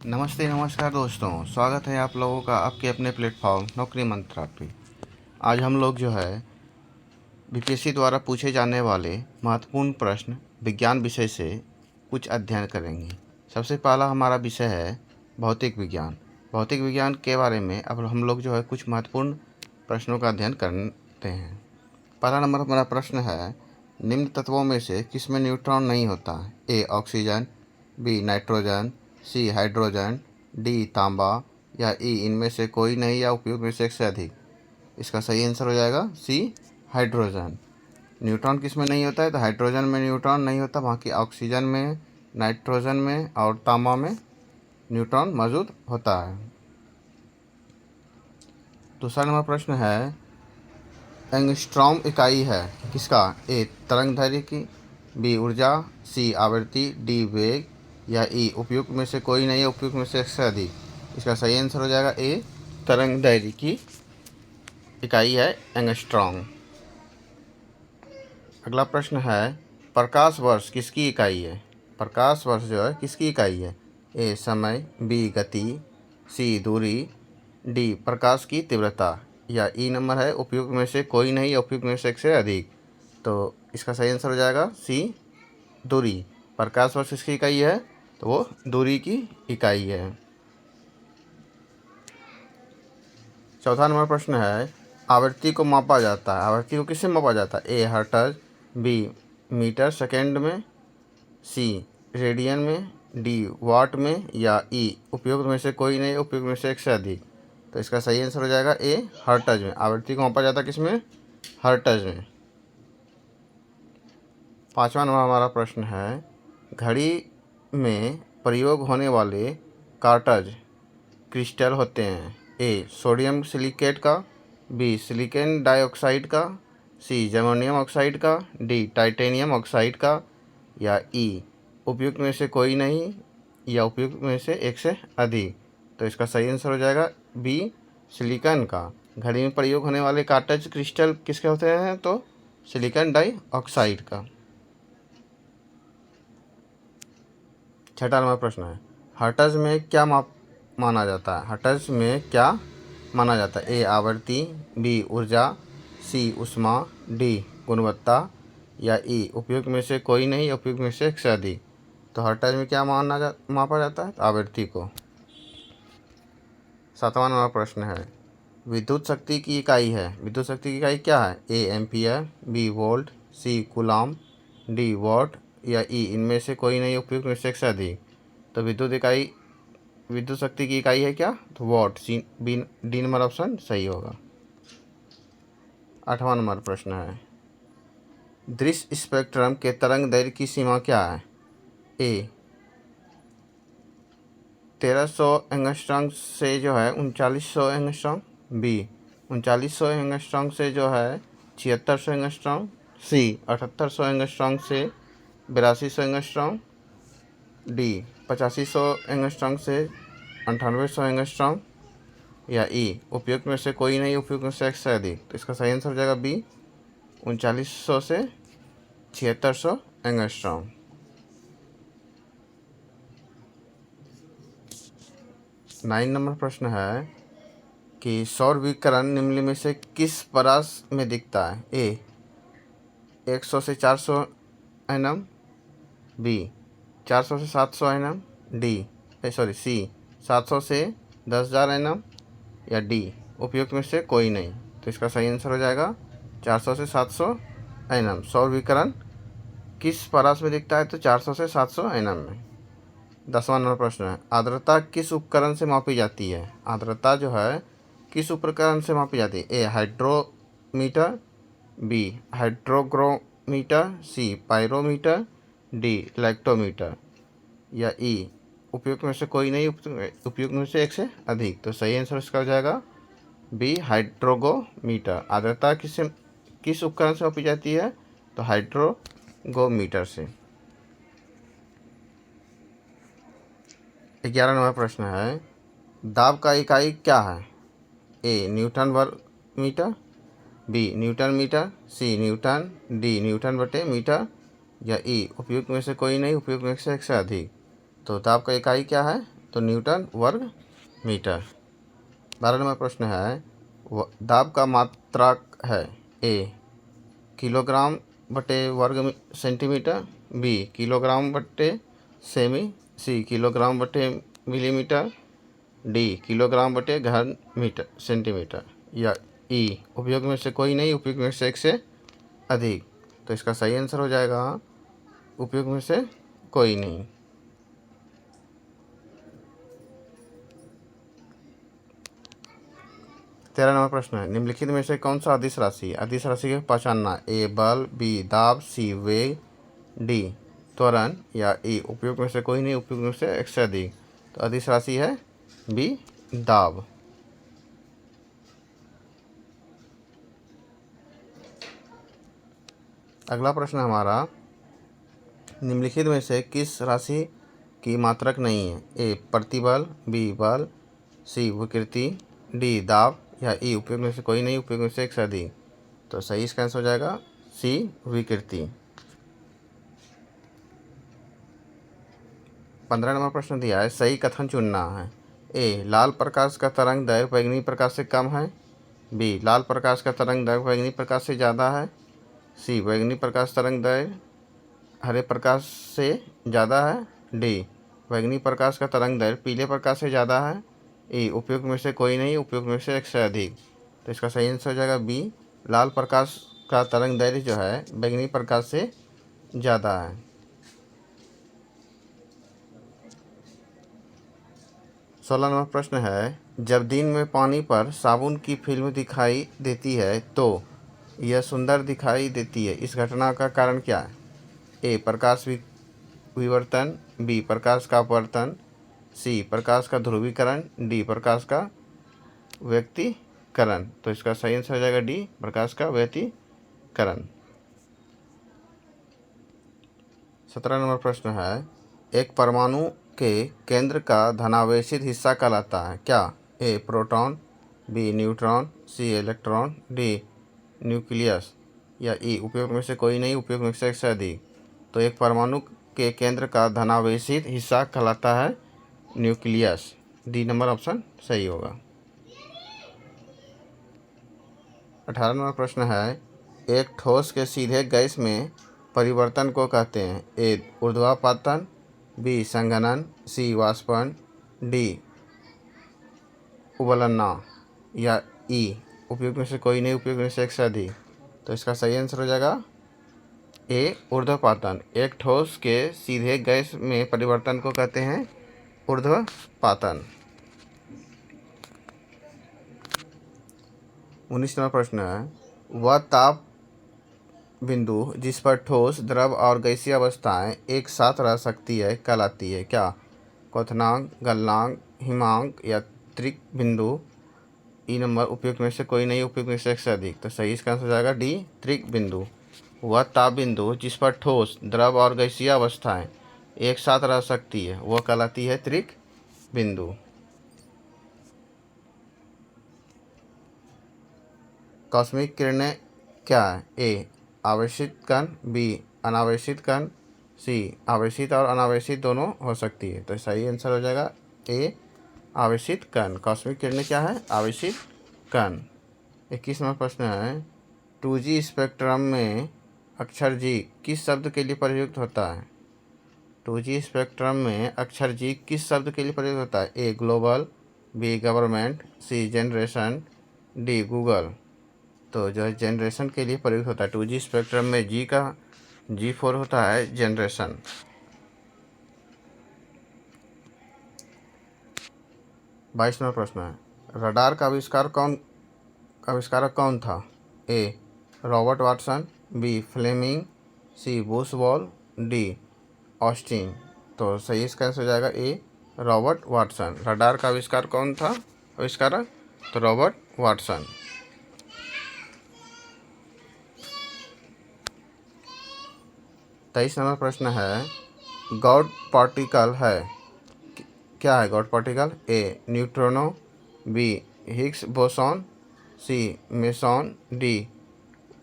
नमस्ते नमस्कार दोस्तों, स्वागत है आप लोगों का आपके अपने प्लेटफॉर्म नौकरी मंत्रा पे। आज हम लोग जो है बीपीएससी द्वारा पूछे जाने वाले महत्वपूर्ण प्रश्न विज्ञान विषय से कुछ अध्ययन करेंगे। सबसे पहला हमारा विषय है भौतिक विज्ञान। भौतिक विज्ञान के बारे में अब हम लोग जो है कुछ महत्वपूर्ण प्रश्नों का अध्ययन करते हैं। पहला नंबर हमारा प्रश्न है, निम्न तत्वों में से किसमें न्यूट्रॉन नहीं होता? A oxygen, B nitrogen, C hydrogen, D तांबा या ई इनमें से कोई नहीं या उपयुक्त में से एक से अधिक। इसका सही आंसर हो जाएगा सी हाइड्रोजन। न्यूट्रॉन किस में नहीं होता है? तो हाइड्रोजन में न्यूट्रॉन नहीं होता, बाकी ऑक्सीजन में, नाइट्रोजन में और तांबा में न्यूट्रॉन मौजूद होता है। दूसरा नंबर प्रश्न है, एंगस्ट्रॉम इकाई है किसका? ए तरंगदैर्घ्य की, बी ऊर्जा, सी आवृत्ति, डी वेग या ई उपयुक्त में से कोई नहीं है उपयुक्त में से एक से अधिक। इसका सही आंसर हो जाएगा ए तरंगदैर्घ्य की इकाई है एंगस्ट्रॉम। अगला प्रश्न है, प्रकाश वर्ष किसकी इकाई है? प्रकाश वर्ष जो है किसकी इकाई है? ए समय, बी गति, सी दूरी, डी प्रकाश की तीव्रता या ई नंबर है उपयुक्त में से कोई नहीं या उपयुक्त में से एक से अधिक। तो इसका सही आंसर हो जाएगा सी दूरी। प्रकाश वर्ष किसकी इकाई है? तो वो दूरी की इकाई है। चौथा नंबर प्रश्न है, आवृत्ति को मापा जाता है। आवृत्ति को किससे मापा जाता है? ए हर्ट्ज, बी मीटर सेकेंड में, सी रेडियन में, डी वाट में या ई उपयुक्त में से कोई नहीं उपयुक्त में से एक से अधिक। तो इसका सही आंसर हो जाएगा ए हर्ट्ज में। आवृत्ति को मापा जाता है किसमें? हर्ट्ज में। पांचवा नंबर हमारा प्रश्न है, घड़ी में प्रयोग होने वाले कार्ट्रिज क्रिस्टल होते हैं। ए सोडियम सिलिकेट का, बी सिलिकॉन डाइऑक्साइड का, सी जर्मेनियम ऑक्साइड का, डी टाइटेनियम ऑक्साइड का या ई उपयुक्त में से कोई नहीं या उपयुक्त में से एक से अधिक। तो इसका सही आंसर हो जाएगा बी सिलिकॉन का। घड़ी में प्रयोग होने वाले कार्ट्रिज क्रिस्टल किसके होते हैं? तो सिलिकॉन डाइऑक्साइड का। छठा नंबर प्रश्न है, हर्ट्ज में क्या माना जाता है? हर्ट्ज में क्या माना जाता है? ए आवृत्ति, बी ऊर्जा, सी ऊष्मा, डी गुणवत्ता या ई उपयुक्त में से कोई नहीं उपयुक्त में से एक से अधिक। तो हर्ट्ज में क्या मापा जाता है? तो आवृत्ति को। सातवां नंबर प्रश्न है, विद्युत शक्ति की इकाई है। विद्युत शक्ति की इकाई क्या है? A ampere, B volt, C coulomb, D watt या ई इनमें से कोई नहीं उपयुक्त में से एक से अधिक। तो विद्युत शक्ति की इकाई है क्या? तो watt. C B D number option सही होगा। आठवां नंबर प्रश्न है, दृश्य स्पेक्ट्रम के तरंग दैर्घ्य की सीमा क्या है? ए 1300 एंगस्ट्रॉम से जो है 3900 एंगस्ट्रॉम, बी 3900 एंगस्ट्रॉम से जो है 7600 एंगस्ट्रॉम, सी 7800 एंगस्ट्रॉम से 8200 एंगस्ट्रॉम, डी 8500 एंगस्ट्रॉम से 9800 एंगस्ट्रॉम या ई उपयुक्त में से कोई नहीं उपयुक्त में से एक से अधिक। तो इसका सही आंसर हो जाएगा बी 3900 से 7600 एंगस्ट्रॉम। 9 नंबर प्रश्न है कि सौर विकिरण निम्न में से किस परास में दिखता है? ए 100 से 400 एनएम, बी 400 से 700 एनएम, सी 700 से 10,000 एनएम या डी उपयुक्त में से कोई नहीं। तो इसका सही आंसर हो जाएगा 400 से 700 एनएम। सौर विकिरण किस परास में दिखता है? तो 400 से 700 एनएम में। 10वां नंबर प्रश्न है, आर्द्रता किस उपकरण से मापी जाती है? आर्द्रता जो है किस उपकरण से मापी जाती है? ए हाइड्रोमीटर, बी हाइड्रोग्रोमीटर, सी पायरोमीटर, डी लैक्टोमीटर या ई उपयुक्त में से कोई नहीं उपयुक्त में से एक से अधिक। तो सही आंसर इसका हो जाएगा बी हाइड्रोगोमीटर। आर्द्रता किस उपकरण से मापी जाती है? तो हाइड्रोगोमीटर से। 11 नंबर प्रश्न है, दाब का इकाई क्या है? ए न्यूटन वर्ग मीटर, बी न्यूटन मीटर, सी न्यूटन, डी न्यूटन बटे मीटर या ई उपयुक्त में से कोई नहीं उपयुक्त में से एक से अधिक। तो दाब का इकाई क्या है? तो न्यूटन वर्ग मीटर। 12 नंबर प्रश्न है दाब का मात्रक है ए किलोग्राम बटे वर्ग सेंटीमीटर, बी किलोग्राम बटे सेमी, सी किलोग्राम बटे मिलीमीटर, डी किलोग्राम बटे घन मीटर सेंटीमीटर, या ई उपयोग में से कोई नहीं, उपयोग में से एक से अधिक। तो इसका सही आंसर हो जाएगा उपयोग में से कोई नहीं। 13 नंबर प्रश्न है निम्नलिखित में से कौन सा अदिश राशि अदिश राशि को पहचानना, ए बल, बी दाब, सी वेग, डी त्वरण, या ई उपयोग में से कोई नहीं, उपयोग में से एक से अधिक। तो अदिश राशि है बी दाब। अगला प्रश्न हमारा निम्नलिखित में से किस राशि की मात्रक नहीं है, ए प्रतिबल, बी बल, सी विकृति, डी दाब, या ई उपयोग में से कोई नहीं, उपयोग में से एक से अधिक। तो सही इसका आंसर हो जाएगा सी विकृति। 15 नंबर प्रश्न दिया है सही कथन चुनना है, ए लाल प्रकाश का तरंग दैर्घ्य बैंगनी प्रकाश से कम है, बी लाल प्रकाश का तरंग दैर्घ्य बैंगनी प्रकाश से ज़्यादा है, सी बैंगनी प्रकाश तरंग दैर्घ्य हरे प्रकाश से ज़्यादा है, डी बैंगनी प्रकाश का तरंग दैर्घ्य पीले प्रकाश से ज़्यादा है, ई उपयोग में से कोई नहीं, उपयोग में से एक से अधिक। तो इसका सही आंसर हो जाएगा बी लाल प्रकाश का तरंग दैर्घ्य जो है बैंगनी प्रकाश से ज़्यादा है। 16 नंबर प्रश्न है जब दिन में पानी पर साबुन की फिल्म दिखाई देती है तो यह सुंदर दिखाई देती है, इस घटना का कारण क्या है, ए प्रकाश विवर्तन, बी प्रकाश का अपवर्तन, सी प्रकाश का ध्रुवीकरण, डी प्रकाश का व्यतिकरण। तो इसका सही आंसर हो जाएगा डी प्रकाश का व्यतिकरण। 17 नंबर प्रश्न है एक परमाणु के केंद्र का धनावेशित हिस्सा कहलाता है क्या, ए प्रोटॉन, बी न्यूट्रॉन, सी इलेक्ट्रॉन, डी न्यूक्लियस, या ई उपयोग में से कोई नहीं, उपयोग में से एक से अधिक। तो एक परमाणु के केंद्र का धनावेशित हिस्सा कहलाता है न्यूक्लियस। डी नंबर ऑप्शन सही होगा। 18 नंबर प्रश्न है एक ठोस के सीधे गैस में परिवर्तन को कहते हैं, ए ऊर्ध्वापातन, बी संघनन, सी वाष्पन, डी उबलना, या ई उपयोग में से कोई नहीं, उपयोग में से एक से अधिक। तो इसका सही आंसर हो जाएगा ए ऊर्ध्वपातन। एक ठोस के सीधे गैस में परिवर्तन को कहते हैं ऊर्ध्वपातन। 19 नंबर प्रश्न है वह ताप बिंदु जिस पर ठोस, द्रव और गैसीय अवस्थाएं एक साथ रह सकती है कहलाती है क्या, क्वथनांक, गलनांक, हिमांक, या त्रिक बिंदु। ई नंबर उपयुक्त में से कोई नहीं, उपयुक्त में से एक से अधिक। तो सही इसका आंसर हो जाएगा डी त्रिक बिंदु। वह ताप बिंदु जिस पर ठोस, द्रव और गैसीय अवस्थाएं एक साथ रह सकती है वह कहलाती है त्रिक बिंदु। कॉस्मिक किरणें क्या है, ए आवेशित कण, बी अनावेशित कण, सी आवेशित और अनावेशित दोनों हो सकती है। तो सही आंसर हो जाएगा ए आवेशित कण। कॉस्मिक किरणें क्या है, आवेशित कण। 21 नंबर प्रश्न है 2G स्पेक्ट्रम में अक्षर जी किस शब्द के लिए प्रयुक्त होता है, 2G स्पेक्ट्रम में अक्षर जी किस शब्द के लिए प्रयुक्त होता है, a global, B government, C generation, D Google. तो जो है जनरेशन के लिए प्रयुक्त होता है। 2G स्पेक्ट्रम में जी का G4 होता है जनरेशन। 22 नंबर प्रश्न है रडार का आविष्कारक कौन था, ए रॉबर्ट वाटसन, बी फ्लेमिंग, सी बुश बॉल, डी ऑस्टिन। तो सही इसका आंसर हो जाएगा ए रॉबर्ट वाटसन। रडार का आविष्कार कौन था आविष्कारक, तो रॉबर्ट वाटसन। 23 नंबर प्रश्न है गॉड पार्टिकल है क्या है गॉड पार्टिकल, ए न्यूट्रिनो, बी हिग्स बोसॉन, सी मेसॉन, डी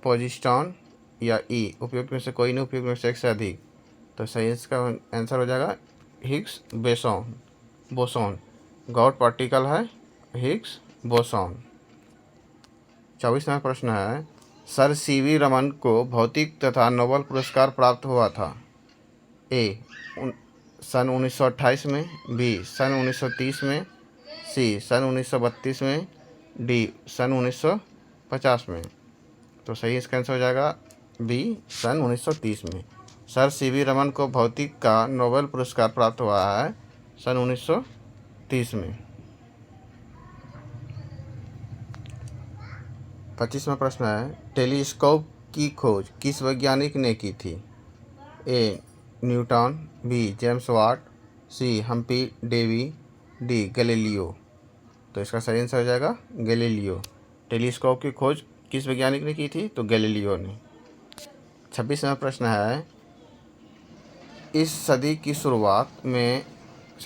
पोजिट्रॉन, या ई उपयुक्त में से कोई नहीं, उपयुक्त में से एक से अधिक। तो सही इसका आंसर हो जाएगा Higgs boson. Boson. God particle है हिग्स बोसॉन। 24वां प्रश्न है, सर सीवी रमन को भौतिक तथा नोबेल पुरस्कार प्राप्त हुआ था। ए सन 1928 में, बी सन 1930 में, सी सन 1932 में, डी सन 1950 में। तो सही इसका आंसर हो जाएगा बी सन 1930 में। सर सीवी रमन को भौतिक का नोबेल पुरस्कार प्राप्त हुआ है सन 1930 में। 25वां प्रश्न है, टेलीस्कोप की खोज किस वैज्ञानिक ने की थी। A Newton, B James Watt, C Humphry Davy, D Galileo. तो इसका सही आंसर हो जाएगा गैलीलियो। टेलीस्कोप की खोज किस वैज्ञानिक ने की थी, तो गैलीलियो ने। 26वां प्रश्न है, इस सदी की शुरुआत में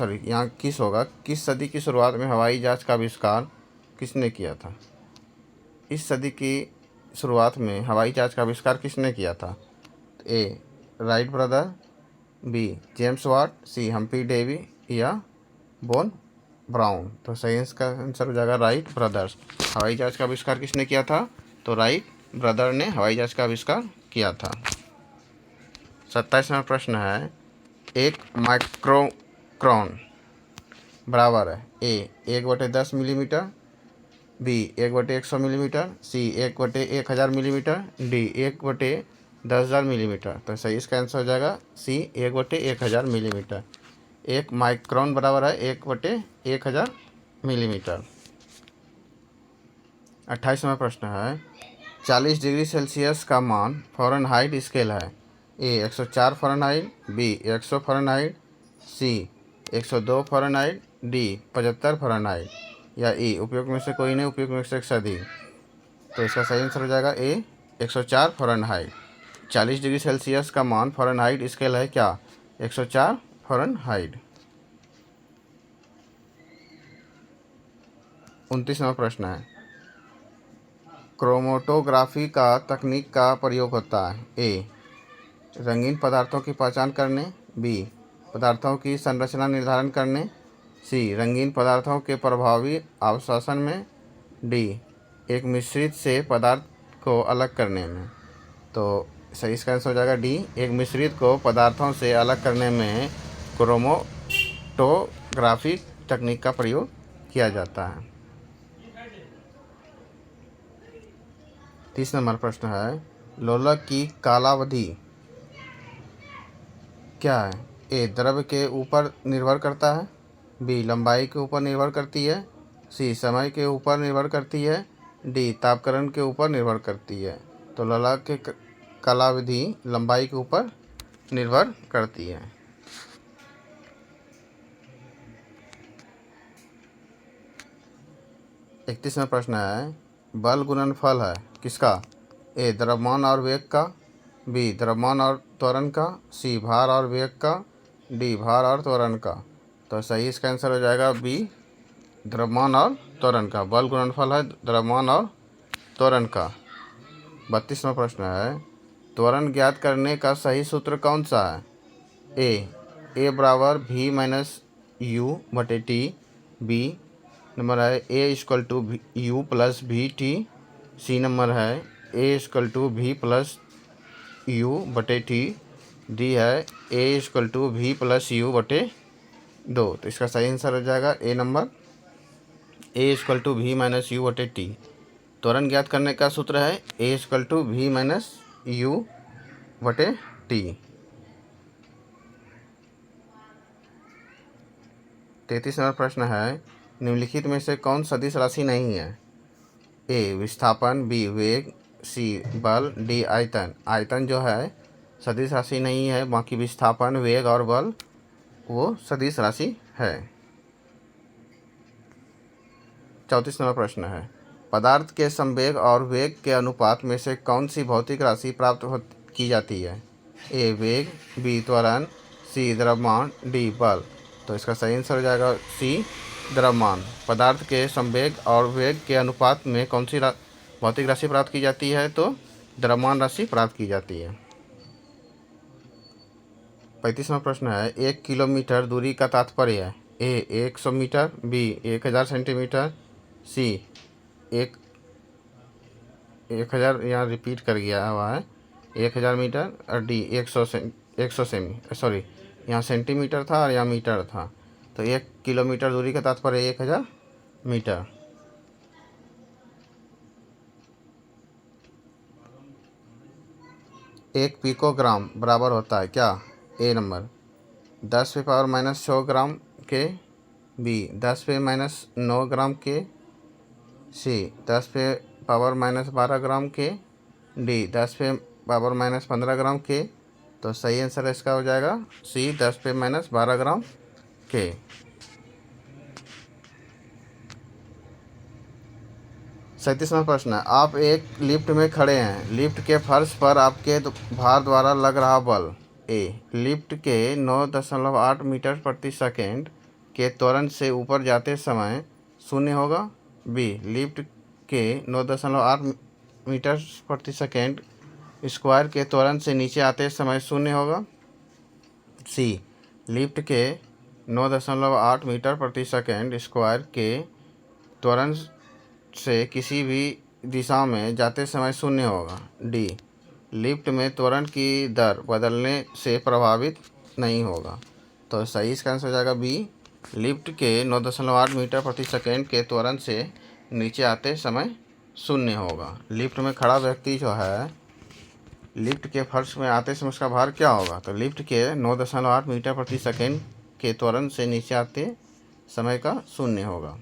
यहाँ किस सदी की शुरुआत में हवाई जहाज का आविष्कार किसने किया था। इस सदी की शुरुआत में हवाई जहाज का आविष्कार किसने किया था। A Wright brother, B James Watt, C Humphry Davy या बोन ब्राउन। तो सही इसका आंसर हो जाएगा राइट ब्रदर्स। हवाई जहाज का आविष्कार किसने किया था, तो राइट ब्रदर ने हवाई जहाज का आविष्कार किया था। 27वां प्रश्न है, एक माइक्रोक्रॉन बराबर है ए 1/10 मिलीमीटर, बी 1/100 मिलीमीटर, सी 1/1000 मिलीमीटर, डी 1/10,000 मिलीमीटर। तो सही इसका आंसर हो जाएगा सी 1/1000 मिलीमीटर। एक माइक्रोन बराबर है 1/1000 मिलीमीटर। 28वां प्रश्न है, 40 डिग्री सेल्सियस का मान फ़ारेनहाइट स्केल है। A 104 Fahrenheit, B 100 Fahrenheit, C 102 Fahrenheit, D 75 Fahrenheit या ई उपयोग में से कोई नहीं, उपयोग में से एक से अधिक। तो इसका सही आंसर हो जाएगा ए 104 फ़ारेनहाइट। 40 डिग्री सेल्सियस का मान फ़ारेनहाइट स्केल है क्या, 104 फ़ारेनहाइट। 29वां प्रश्न है, क्रोमेटोग्राफी का तकनीक का प्रयोग होता है। ए रंगीन पदार्थों की पहचान करने, बी पदार्थों की संरचना निर्धारण करने, सी रंगीन पदार्थों के प्रभावी अवशोषण में, डी एक मिश्रित से पदार्थ को अलग करने में। तो सही इसका आंसर हो जाएगा डी एक मिश्रित को पदार्थों से अलग करने में क्रोमेटोग्राफी तकनीक का प्रयोग किया जाता है। 30 नंबर प्रश्न है, लोलक की कालावधि क्या है। ए द्रव्य के ऊपर निर्भर करता है, बी लंबाई के ऊपर निर्भर करती है, सी समय के ऊपर निर्भर करती है, डी तापकरण के ऊपर निर्भर करती है। तो लोलक के कालावधि लंबाई के ऊपर निर्भर करती है। 31वां प्रश्न है, बल गुणनफल है किसका। ए द्रव्यमान और वेग का, बी द्रव्यमान और त्वरण का, सी भार और वेग का, डी भार और त्वरण का। तो सही इसका आंसर हो जाएगा बी द्रव्यमान और त्वरण का। बल गुणनफल है द्रव्यमान और त्वरण का। 32वां प्रश्न है, त्वरण ज्ञात करने का सही सूत्र कौन सा है। ए बराबर v माइनस यू बटे टी, बी नंबर है a equal to u plus v t, C number है a equal to v plus u बटे टी, डी है a equal to v plus u बटे 2। तो इसका सही आंसर हो जाएगा A number a equal to v minus u बटे टी। त्वरण ज्ञात करने का सूत्र है a equal to v minus u बटे टी। 33वां प्रश्न है, निम्नलिखित में से कौन सदिश राशि नहीं है। ए विस्थापन, बी वेग, सी बल, डी आयतन। आयतन जो है सदिश राशि नहीं है, बाकी विस्थापन, वेग और बल वो सदिश राशि है। 34वां प्रश्न है, पदार्थ के संवेग और वेग के अनुपात में से कौन सी भौतिक राशि प्राप्त की जाती है। ए वेग, बी त्वरण, सी द्रव्यमान, डी बल। तो इसका सही आंसर हो जाएगा सी द्रव्यमान। पदार्थ के संवेग और वेग के अनुपात में कौन सी भौतिक राशि प्राप्त की जाती है, तो द्रव्यमान राशि प्राप्त की जाती है। 35वां प्रश्न है, 1 किलोमीटर दूरी का तात्पर्य है। ए 100 मीटर, बी 1000 सेंटीमीटर, सी एक 1000 यहाँ रिपीट कर गया हुआ है 1000 मीटर, और डी 100 सेमी, सॉरी यहाँ सेंटीमीटर था और यहाँ मीटर था, तो 1 किलोमीटर दूरी का तात्पर्य 1000 मीटर। एक पिकोग्राम बराबर होता है क्या? ए नंबर 10⁻⁻6 ग्राम के, बी 10⁻⁹ ग्राम के, सी 10⁻⁻12 ग्राम के, डी 10⁻⁻15 ग्राम के। तो सही आंसर इसका हो जाएगा सी 10⁻⁻12 ग्राम के। 37वां प्रश्न है, आप एक लिफ्ट में खड़े हैं, लिफ्ट के फर्श पर आपके भार द्वारा लग रहा बल ए लिफ्ट के 9.8 मीटर प्रति सेकेंड के त्वरण से ऊपर जाते समय शून्य होगा, बी लिफ्ट के 9.8 मीटर प्रति सेकेंड स्क्वायर के त्वरण से नीचे आते समय शून्य होगा, सी लिफ्ट के 9.8 मीटर प्रति सेकेंड स्क्वायर के त्वरण से किसी भी दिशा में जाते समय शून्य होगा, डी लिफ्ट में त्वरण की दर बदलने से प्रभावित नहीं होगा। तो सही इसका आंसर हो जाएगा बी लिफ्ट के 9.8 मीटर प्रति सेकेंड के त्वरण से नीचे आते समय शून्य होगा। लिफ्ट में खड़ा व्यक्ति जो है लिफ्ट के फर्श में आते समय उसका भार क्या होगा? तो लिफ्ट के 9.8 मीटर प्रति सेकेंड के त्वरण से नीचे आते समय का शून्य होगा।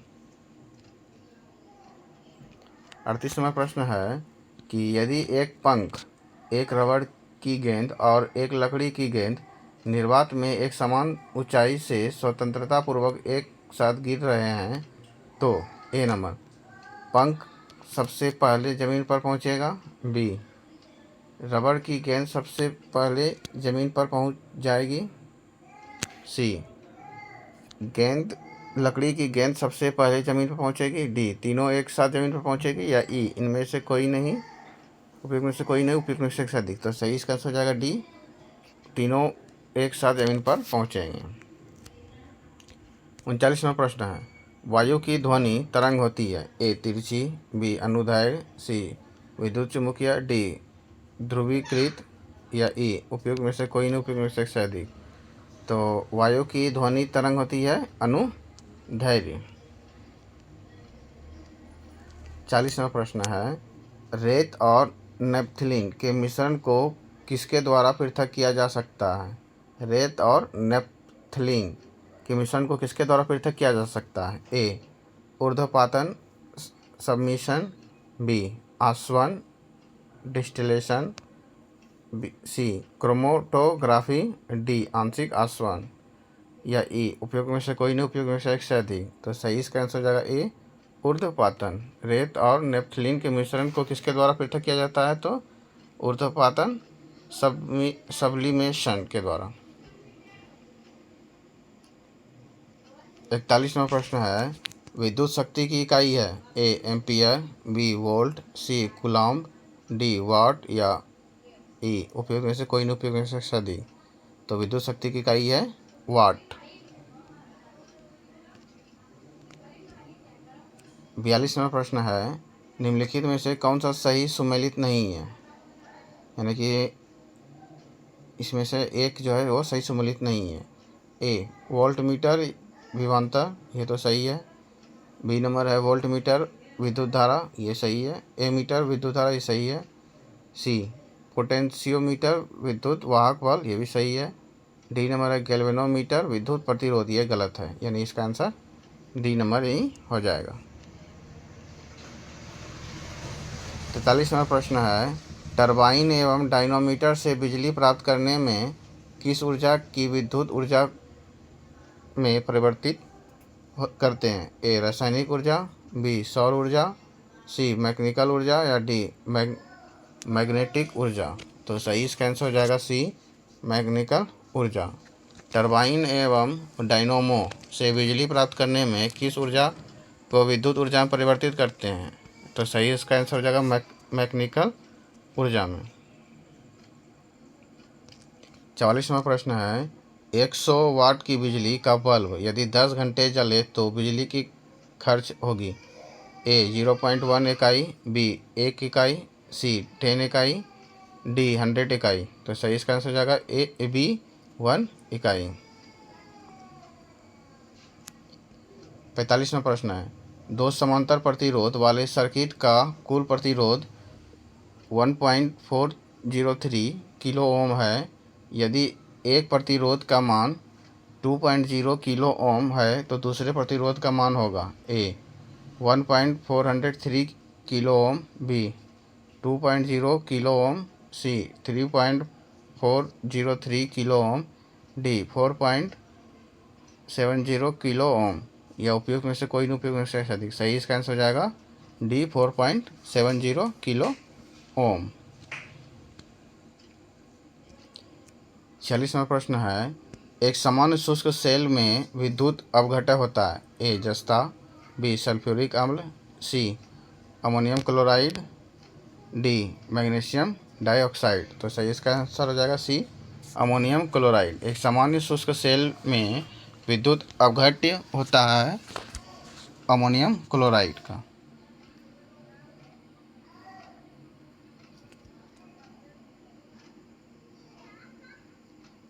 38वां प्रश्न है कि यदि एक पंख, एक रबड़ की गेंद और एक लकड़ी की गेंद निर्वात में एक समान ऊंचाई से स्वतंत्रता पूर्वक एक साथ गिर रहे हैं, तो ए नंबर पंख सबसे पहले ज़मीन पर पहुंचेगा, बी रबड़ की गेंद सबसे पहले ज़मीन पर पहुंच जाएगी, सी गेंद लकड़ी की गेंद सबसे पहले ज़मीन पर पहुंचेगी, डी तीनों एक साथ ज़मीन पर पहुंचेगी, या ई इनमें से कोई नहीं, उपयुक्त में से कोई नहीं, उपयुक्त में से एक से अधिक। तो सही इसका आंसर हो जाएगा डी तीनों एक साथ ज़मीन पर पहुंचेंगे। 39वां प्रश्न है, वायु की ध्वनि तरंग होती है ए तिरछी, बी अनुदैर्घ्य, सी विद्युत चुम्बकीय, डी ध्रुवीकृत, या ई उपयुक्त में से कोई नहीं, उपयुक्त में से एक से अधिक। तो वायु की ध्वनि तरंग होती है अनुदैर्घ्य। 40वां प्रश्न है, रेत और नेपथलीन के मिश्रण को किसके द्वारा पृथक किया जा सकता है? रेत और नेपथलीन के मिश्रण को किसके द्वारा पृथक किया जा सकता है? ए ऊर्ध्वपातन सबमिशन, बी आसवन डिस्टिलेशन, सी क्रोमेटोग्राफी, डी आंशिक आसवन, या ई उपयोग में से कोई नहीं, उपयोग में से एक से अधिक। तो सही इसका आंसर हो जाएगा ए ऊर्ध्वपातन। रेत और नेपथलीन के मिश्रण को किसके द्वारा पृथक किया जाता है? तो ऊर्ध्वपातन सब्लिमेशन के द्वारा। 41वां प्रश्न है, विद्युत शक्ति की इकाई है A ampere, B volt, C coulomb, D watt, या ई उपयोग में से कोई नहीं, उपयोग में से सदी। तो विद्युत शक्ति की इकाई है वाट। 42वां प्रश्न है, निम्नलिखित में से कौन सा सही सुमेलित नहीं है? यानी कि इसमें से एक जो है वो सही सुमेलित नहीं है। ए वोल्ट मीटर विभवांतर, ये तो सही है। बी नंबर है वोल्ट मीटर विद्युत धारा, ये सही है। ए मीटर विद्युत धारा, ये सही है। सी पोटेंशियोमीटर विद्युत वाहक बल, ये भी सही है। डी नंबर है गैल्वेनोमीटर विद्युत प्रतिरोध, ये गलत है, यानी इसका आंसर डी नंबर यही हो जाएगा। 43वां प्रश्न है, टरबाइन एवं डायनोमीटर से बिजली प्राप्त करने में किस ऊर्जा की विद्युत ऊर्जा में परिवर्तित करते हैं? ए रासायनिक ऊर्जा, बी सौर ऊर्जा, सी मैकेनिकल ऊर्जा, या डी मैग्नेटिक ऊर्जा। तो सही इसका आंसर हो जाएगा सी मैकेनिकल ऊर्जा। टरबाइन एवं डायनोमो से बिजली प्राप्त करने में किस ऊर्जा को विद्युत ऊर्जा में परिवर्तित करते हैं? तो सही इसका आंसर हो जाएगा मैकेनिकल ऊर्जा में। 44वां प्रश्न है, 100 वाट की बिजली का बल्ब यदि 10 घंटे जले तो बिजली की खर्च होगी। ए 0.1 इकाई, बी 1 इकाई, सी 10 इकाई, डी 100 इकाई। तो सही इसका आंसर हो जाएगा ए बी 1 इकाई। 45वां प्रश्न है, दो समांतर प्रतिरोध वाले सर्किट का कुल प्रतिरोध 1.403 किलो ओम है। यदि एक प्रतिरोध का मान 2.0 किलो ओम है तो दूसरे प्रतिरोध का मान होगा A 1.403 kilo ohm, B 2.0 kilo ohm, C 3.403 kilo ohm, D 4.70 kilo ohm. या उपयुक्त में से कोई नहीं उपयुक्त में से अधिक। सही इसका आंसर हो जाएगा डी 4.70 किलो ओम। 46वां प्रश्न है, एक सामान्य शुष्क सेल में विद्युत अपघटन होता है। ए जस्ता, बी सल्फ्यूरिक अम्ल, C ammonium chloride, D magnesium dioxide. तो सही इसका आंसर हो जाएगा सी अमोनियम क्लोराइड। एक सामान्य शुष्क सेल में विद्युत अपघट्य होता है अमोनियम क्लोराइड का।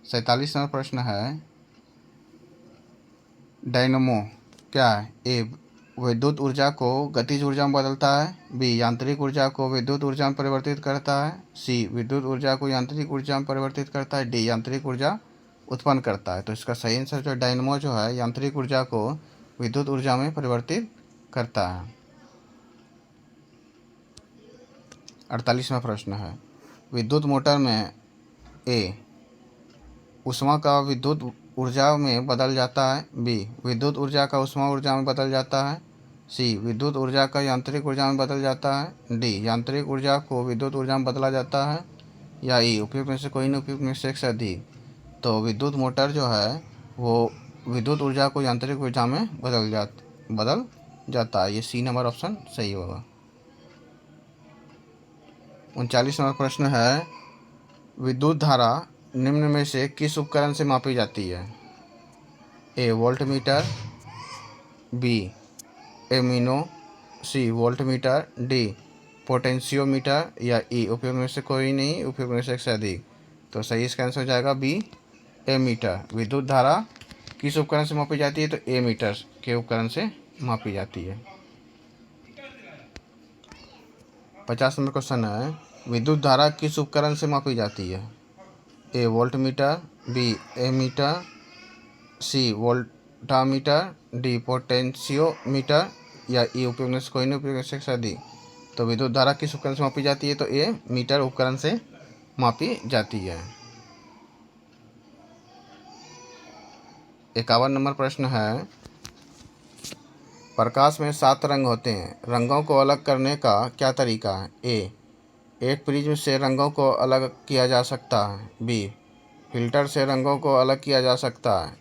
47वां प्रश्न है, डायनमो क्या है। ए विद्युत ऊर्जा को गतिज ऊर्जा में बदलता है, बी यांत्रिक ऊर्जा को विद्युत ऊर्जा में परिवर्तित करता है, सी विद्युत ऊर्जा को यांत्रिक ऊर्जा में परिवर्तित करता है, डी यांत्रिक ऊर्जा उत्पन्न करता है। तो इसका सही आंसर जो डायनमो जो है यांत्रिक ऊर्जा को विद्युत ऊर्जा में परिवर्तित करता है। 48वां प्रश्न है, विद्युत मोटर में ए ऊष्मा का विद्युत ऊर्जा में बदल जाता है, बी विद्युत ऊर्जा का ऊष्मा ऊर्जा में बदल जाता है, सी विद्युत ऊर्जा का यांत्रिक ऊर्जा में बदल जाता है, डी यांत्रिक ऊर्जा को विद्युत ऊर्जा में बदला जाता है, या ई उपयुक्त में से कोई नहीं उपयुक्त में से एक से अधिक। तो विद्युत मोटर जो है वो विद्युत ऊर्जा को यांत्रिक ऊर्जा में बदल जाता है। ये सी नंबर ऑप्शन सही होगा। 39वां प्रश्न है, विद्युत धारा निम्न में से किस उपकरण से मापी जाती है। ए वोल्टमीटर, बी एमिनो, सी वोल्टमीटर, डी पोटेंशियोमीटर, या ई उपयोग में से कोई नहीं उपयोग में से एक से अधिक। तो सही इसका आंसर हो जाएगा बी एमीटर। विद्युत धारा किस उपकरण से मापी जाती है, तो एमीटर के उपकरण से मापी जाती है। 50 नंबर क्वेश्चन है, विद्युत धारा किस उपकरण से मापी जाती है। ए वोल्टमीटर, बी एमीटर, सी वोल्टामीटर, डी पोटेंशियोमीटर, या ई उपयोग में से कोई नहीं उपयोग में से अधिक। तो विद्युत धारा किस उपकरण से मापी जाती है, तो ए मीटर उपकरण से मापी जाती है। 51 नंबर प्रश्न है, प्रकाश में 7 रंग होते हैं, रंगों को अलग करने का क्या तरीका है। ए एक प्रिज्म से रंगों को अलग किया जा सकता है, बी फिल्टर से रंगों को अलग किया जा सकता है,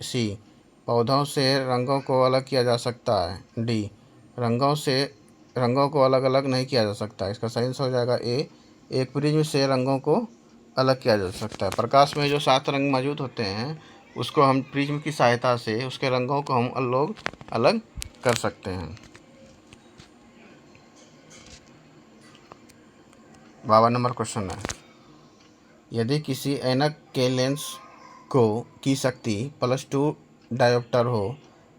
सी पौधों से रंगों को अलग किया जा सकता है, डी रंगों को अलग अलग नहीं किया जा सकता। इसका सही आंसर हो जाएगा ए एक प्रिज्म से रंगों को अलग किया जा सकता है। प्रकाश में जो 7 रंग मौजूद होते हैं उसको हम प्रिज्म की सहायता से उसके रंगों को हम लोग अलग कर सकते हैं। 52 नंबर क्वेश्चन है, यदि किसी ऐनक के लेंस की शक्ति +2 डायोप्टर हो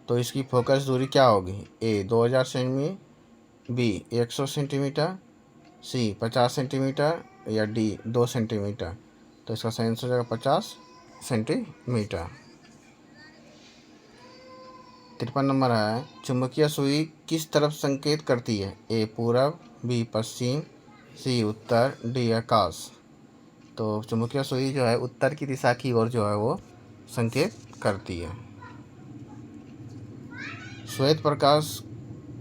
तो इसकी फोकस दूरी क्या होगी। ए 2000 सेमी, बी 100 सेंटीमीटर, सी 50 सेंटीमीटर, या डी 2 सेंटीमीटर। तो इसका सही आंसर हो जाएगा 50 सेंटीमीटर। 53 नंबर है, चुंबकीय सुई किस तरफ संकेत करती है। ए पूरब, बी पश्चिम, सी उत्तर, डी आकाश। तो चुंबकीय सुई जो है उत्तर की दिशा की ओर जो है वो संकेत करती है। श्वेत प्रकाश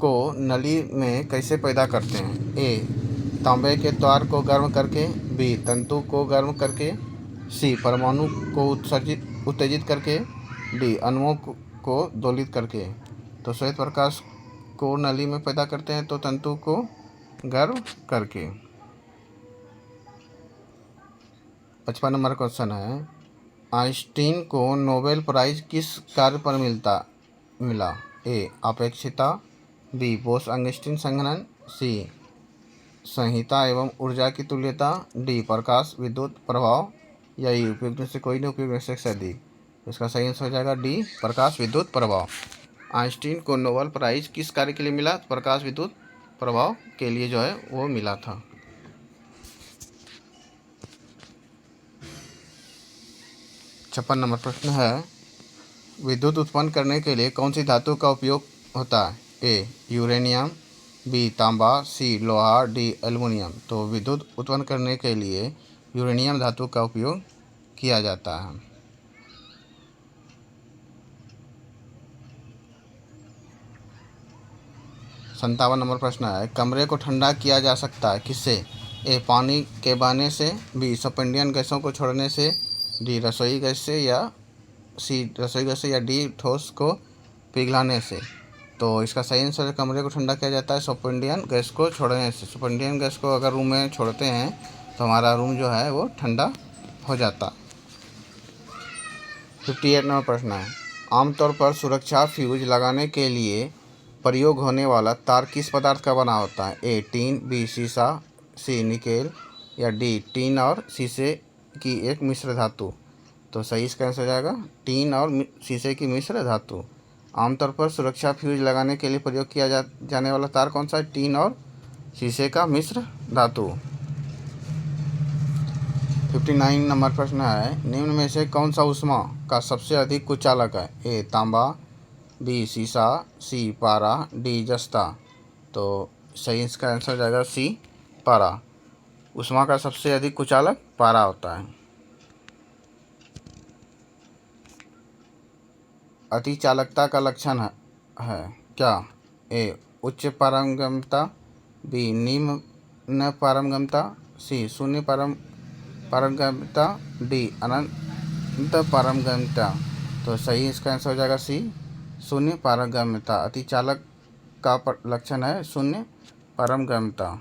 को नली में कैसे पैदा करते हैं। ए तांबे के तार को गर्म करके, बी तंतु को गर्म करके, सी परमाणु को उत्तेजित करके, डी अणुओं को दोलित करके। तो श्वेत प्रकाश को नली में पैदा करते हैं तो तंतु को गर्म करके। 55 नंबर क्वेश्चन है, आइंस्टीन को नोबेल प्राइज किस कार्य पर मिला? ए अपेक्षिता, बी बोस अंगस्टीन संघनन, सी संहिता एवं ऊर्जा की तुल्यता, डी प्रकाश विद्युत प्रभाव, या ई उपयुक्त में से कोई नहीं, उपयुक्त में से अधिक। तो इसका सही आंसर हो जाएगा डी प्रकाश विद्युत प्रभाव। आइंस्टीन को नोबेल प्राइज किस कार्य के लिए मिला? प्रकाश विद्युत प्रभाव के लिए जो है वो मिला था। 56 नंबर प्रश्न है, विद्युत उत्पन्न करने के लिए कौन सी धातु का उपयोग होता है? ए यूरेनियम, बी तांबा, सी लोहा, डी एल्युमिनियम। तो विद्युत उत्पन्न करने के लिए यूरेनियम धातु का उपयोग किया जाता है। 57 नंबर प्रश्न है, कमरे को ठंडा किया जा सकता है किससे? ए पानी के बहने से, बी सस्पेंडियन गैसों को छोड़ने से, डी रसोई गैस से, या सी रसोई गैस से, या डी ठोस को पिघलाने से। तो इसका सही आंसर है कमरे को ठंडा किया जाता है सस्पेंडियन गैस को छोड़ने से। सस्पेंडियन गैस को अगर रूम में छोड़ते हैं तो हमारा रूम जो है वो ठंडा हो जाता। 58 नंबर प्रश्न है, आमतौर पर सुरक्षा फ्यूज लगाने के लिए प्रयोग होने वाला तार किस पदार्थ का बना होता है? ए टीन, बी सीसा, सी निकेल, या डी टीन और शीशे की एक मिश्र धातु। तो सही इसका आंसर हो जाएगा टीन और शीशे की मिश्र धातु। आमतौर पर सुरक्षा फ्यूज लगाने के लिए प्रयोग किया जाने वाला तार कौन सा है? टीन और शीशे का मिश्र धातु। 59 नंबर प्रश्न है, निम्न में से कौन सा ऊष्मा का सबसे अधिक कुचालक है? ए तांबा, बी सीसा, सी पारा, डी जस्ता। तो सही इसका आंसर हो जाएगा सी पारा। ऊष्मा का सबसे अधिक कुचालक पारा होता है। अति चालकता का लक्षण है क्या? ए उच्च पारगम्यता, बी निम्न पारगम्यता, सी शून्य पारगम्यता, डी अनंत पारगम्यता। तो सही इसका आंसर हो जाएगा सी शून्य पारगम्यता। अति चालक का लक्षण है शून्य पारगम्यता।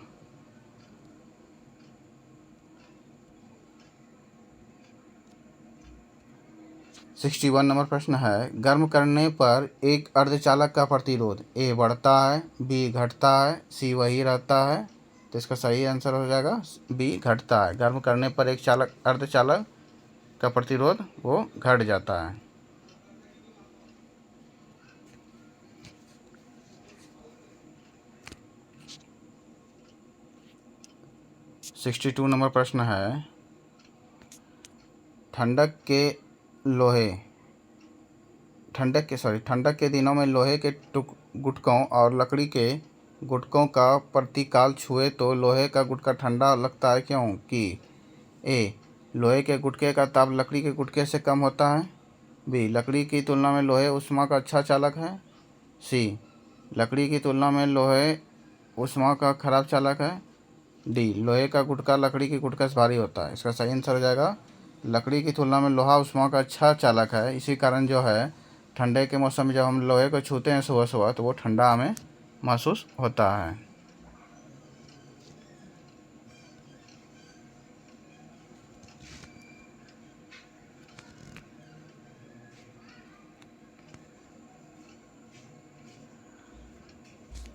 61 नंबर प्रश्न है, गर्म करने पर एक अर्धचालक का प्रतिरोध ए बढ़ता है, बी घटता है, सी वही रहता है। तो इसका सही आंसर हो जाएगा बी घटता है। गर्म करने पर एक अर्धचालक का प्रतिरोध वो घट जाता है। 62 नंबर प्रश्न है, ठंडक के दिनों में लोहे के गुटकों और लकड़ी के गुटकों का प्रतिकाल छुए तो लोहे का गुटका ठंडा लगता है क्योंकि? ए लोहे के गुटके का ताप लकड़ी के गुटके से कम होता है, बी लकड़ी की तुलना में लोहे ऊष्मा का अच्छा चालक है, सी लकड़ी की तुलना में लोहे ऊष्मा का खराब चालक है, डी लोहे का गुटका लकड़ी के गुटके से भारी होता है। इसका सही आंसर हो जाएगा लकड़ी की तुलना में लोहा ऊष्मा का अच्छा चालक है। इसी कारण जो है ठंडे के मौसम में जब हम लोहे को छूते हैं सुबह सुबह तो वो ठंडा हमें महसूस होता है।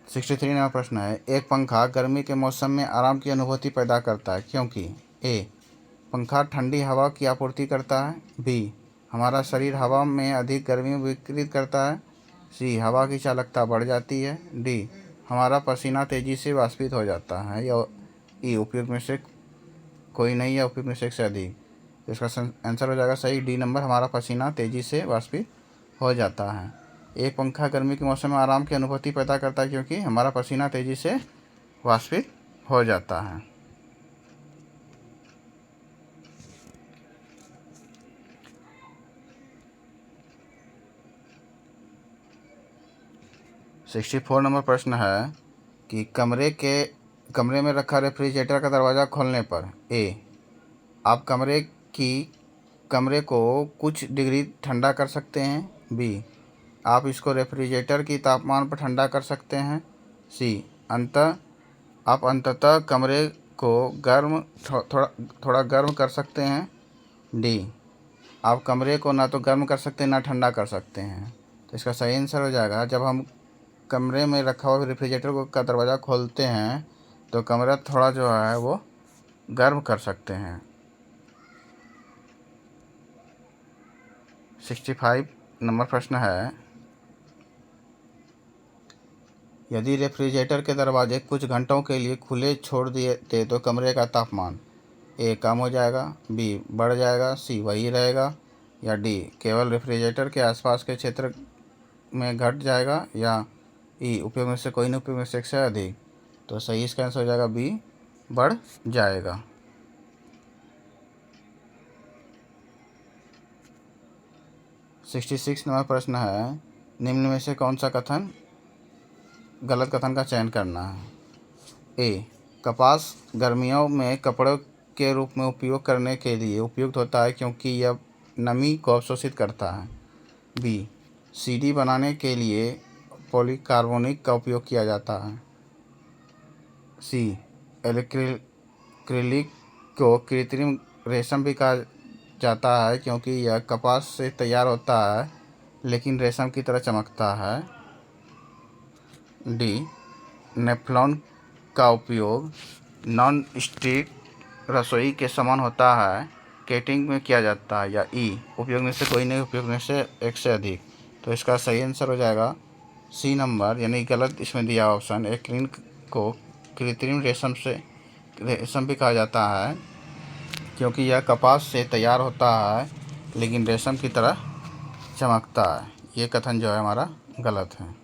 63 नंबर प्रश्न है, एक पंखा गर्मी के मौसम में आराम की अनुभूति पैदा करता है क्योंकि? ए पंखा ठंडी हवा की आपूर्ति करता है, बी हमारा शरीर हवा में अधिक गर्मी विकृत करता है, सी हवा की चालकता बढ़ जाती है, डी हमारा पसीना तेज़ी से वाष्पित हो जाता है, या ई उपयुक्त में से कोई नहीं या उपयुक्त में से अधिक। तो इसका आंसर हो जाएगा सही डी नंबर, हमारा पसीना तेज़ी से वाष्पित हो जाता है। एक पंखा गर्मी के मौसम में आराम की अनुभूति पैदा करता है क्योंकि हमारा पसीना तेज़ी से वाष्पित हो जाता है। 64 नंबर प्रश्न है कि कमरे में रखा रेफ्रिजरेटर का दरवाज़ा खोलने पर ए आप कमरे को कुछ डिग्री ठंडा कर सकते हैं, बी आप इसको रेफ्रिजरेटर की तापमान पर ठंडा कर सकते हैं, सी आप अंततः कमरे को थोड़ा गर्म कर सकते हैं, डी आप कमरे को ना तो गर्म कर सकते हैं ना ठंडा कर सकते हैं। तो इसका सही आंसर हो जाएगा, जब हम कमरे में रखा हुआ रेफ्रिजरेटर को का दरवाज़ा खोलते हैं तो कमरा थोड़ा जो है वो गर्म कर सकते हैं। 65 नंबर प्रश्न है, यदि रेफ्रिजरेटर के दरवाजे कुछ घंटों के लिए खुले छोड़ दिए थे तो कमरे का तापमान ए कम हो जाएगा, बी बढ़ जाएगा, सी वही रहेगा, या डी केवल रेफ्रिजरेटर के आसपास के क्षेत्र में घट जाएगा, या ई उपयोग में से कोई नहीं उपयोग में से एक से अधिक। तो सही इसका आंसर हो जाएगा बी बढ़ जाएगा। 66 नंबर प्रश्न है, निम्न में से कौन सा कथन गलत कथन का चयन करना है। ए कपास गर्मियों में कपड़ों के रूप में उपयोग करने के लिए उपयुक्त होता है क्योंकि यह नमी को अवशोषित करता है। बी सीढ़ी बनाने के लिए पॉलीकार्बोनेट का उपयोग किया जाता है। सी एक्रिलिक को कृत्रिम रेशम भी कहा जाता है क्योंकि यह कपास से तैयार होता है लेकिन रेशम की तरह चमकता है। डी नेफ्लॉन का उपयोग नॉन स्टिक रसोई के समान होता है केटरिंग में किया जाता है, या ई उपयोग में से कोई नहीं उपयोग में से एक से अधिक। तो इसका सही आंसर हो जाएगा सी नंबर, यानी गलत इसमें दिया ऑप्शन। एक्रिलिक को कृत्रिम रेशम भी कहा जाता है क्योंकि यह कपास से तैयार होता है लेकिन रेशम की तरह चमकता है। ये कथन जो है हमारा गलत है।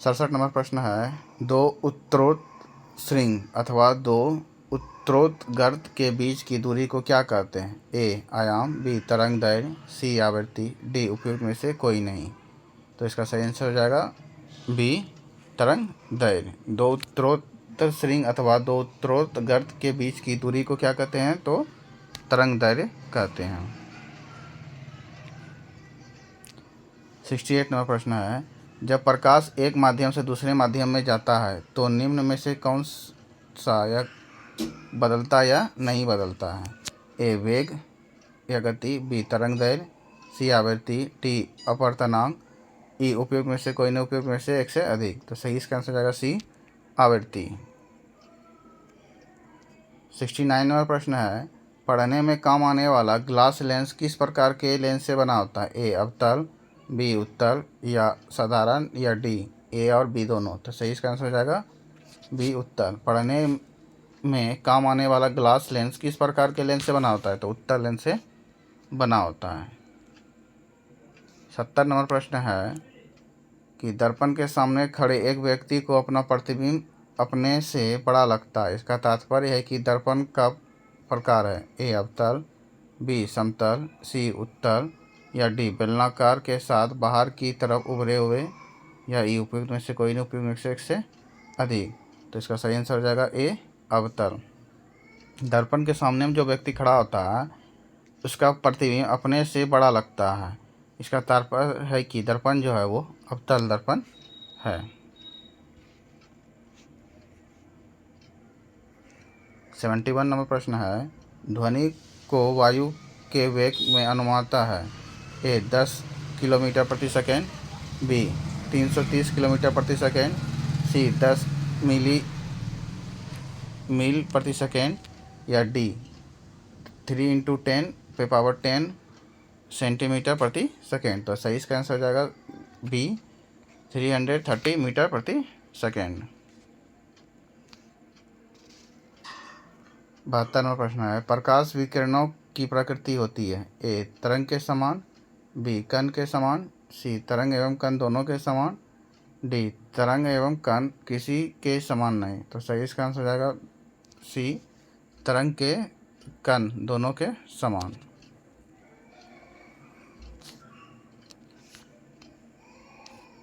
67 नंबर प्रश्न है, दो उत्तरोत्तर श्रृंग अथवा दो उत्तरोत्तर गर्त के बीच की दूरी को क्या कहते हैं। ए आयाम, बी तरंग दैर्घ्य, सी आवृत्ति, डी उपयुक्त में से कोई नहीं। तो इसका सही आंसर हो जाएगा बी तरंग दैर्घ्य। दो उत्तरोत्तर श्रृंग अथवा दो उत्तरोत्तर गर्त के बीच की दूरी को क्या कहते हैं, तो तरंग दैर्घ्य कहते हैं। 68 नंबर प्रश्न है, जब प्रकाश एक माध्यम से दूसरे माध्यम में जाता है तो निम्न में से कौन सा या बदलता या नहीं बदलता है। ए वेग या गति, बी तरंग दैर्घ्य, सी आवृत्ति, डी अपवर्तनांक, ई उपयोग में से कोई नहीं उपयोग में से एक से अधिक। तो सही इसका आंसर जाएगा सी आवृत्ति। 69 नंबर प्रश्न है, पढ़ने में काम आने वाला ग्लास लेंस किस प्रकार के लेंस से बना होता है। ए अवतल, बी उत्तल, या साधारण, या डी ए और बी दोनों। तो सही इसका आंसर हो जाएगा बी उत्तल। पढ़ने में काम आने वाला ग्लास लेंस किस प्रकार के लेंस से बना होता है, तो उत्तल लेंस से बना होता है। 70 नंबर प्रश्न है कि दर्पण के सामने खड़े एक व्यक्ति को अपना प्रतिबिंब अपने से बड़ा लगता है, इसका तात्पर्य है कि दर्पण का प्रकार है। ए अवतल, बी समतल, सी उत्तल, या डी बेलनाकार के साथ बाहर की तरफ उभरे हुए, या ई उपयुक्त में से कोई नहीं उपयुक्त में से एक से अधिक। तो इसका सही आंसर हो जाएगा ए अवतल। दर्पण के सामने में जो व्यक्ति खड़ा होता है उसका प्रतिबिंब अपने से बड़ा लगता है, इसका तात्पर्य है कि दर्पण जो है वो अवतल दर्पण है। 71 नंबर प्रश्न है, ध्वनि को वायु के वेग में अनुमानता है। ए 10 किलोमीटर प्रति सेकेंड, बी 330 किलोमीटर प्रति सेकेंड, सी 10 मील प्रति सेकेंड, या डी 3 × 10⁻10 सेंटीमीटर प्रति सेकेंड। तो सही इसका आंसर हो जाएगा बी 330 मीटर प्रति सेकेंड। 72 नंबर प्रश्न है, प्रकाश विकिरणों की प्रकृति होती है। ए तरंग के समान, बी कण के समान, सी तरंग एवं कण दोनों के समान, डी तरंग एवं कण किसी के समान नहीं। तो सही इसका आंसर हो जाएगा सी तरंग के कण दोनों के समान।